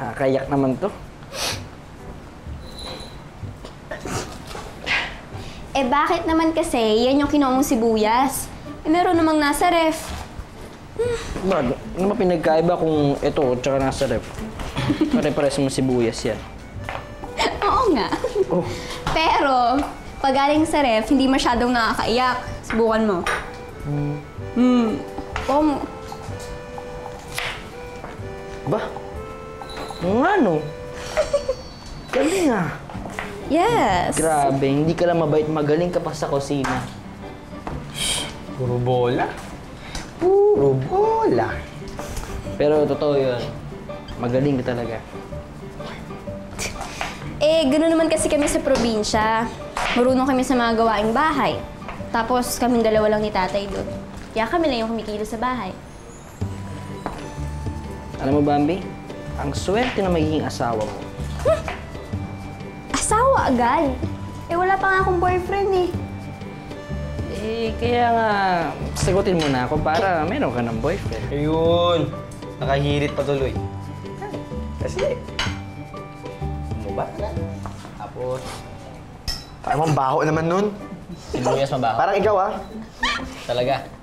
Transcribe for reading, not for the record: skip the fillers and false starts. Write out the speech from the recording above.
Nakakayak naman to. Eh bakit naman kasi yan yung kinuha mong sibuyas? Eh meron namang nasa ref. Brad, ano ba pinagkaiba kung ito tsaka nasa ref? Pare-pares mo sibuyas yan. Oo nga. Oh, Pero, pag galing sa ref, hindi masyadong nakakaiyak. Subukan mo. ba? Nga no? Galing ah. Yes. Grabe, hindi ka lang mabait, magaling ka pa sa kusina. Puro bola. Puro bola. Pero totoo yun. Magaling ka talaga. Eh, gano'n naman kasi kami sa probinsya. Marunong kami sa mga gawaing bahay. Tapos kaming dalawa lang ni tatay doon. Kaya kami lang yung kumikilos sa bahay. Alam mo, Bambi? Ang swerte na magiging asawa mo. Asawa agad? Eh, wala pa nga akong boyfriend eh. Eh, kaya nga, sagutin mo na ako para meron ka ng boyfriend. Ayun. Nakahirit pa tuloy. Kasi, umubat na. Tapos, Parang baho naman nun. Sibuyas mabaho. Parang ikaw ah. Talaga.